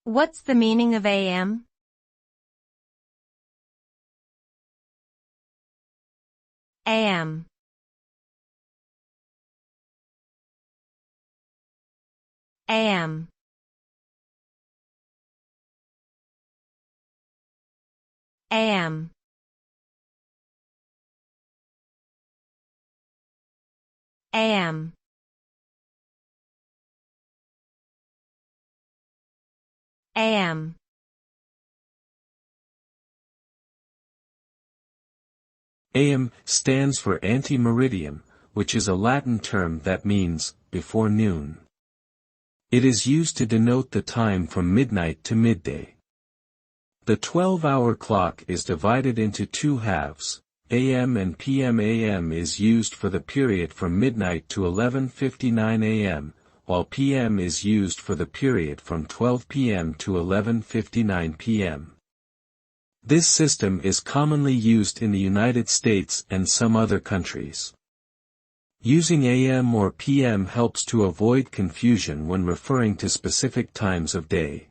What's the meaning of AM? AM. AM. AM. AM. AM. AM stands for ante-meridium, which is a Latin term that means before noon. It is used to denote the time from midnight to midday. The 12-hour clock is divided into two halves. AM and PM. AM is used for the period from midnight to 11:59 AM, while PM is used for the period from 12 PM to 11:59 PM. This system is commonly used in the United States and some other countries. Using AM or PM helps to avoid confusion when referring to specific times of day.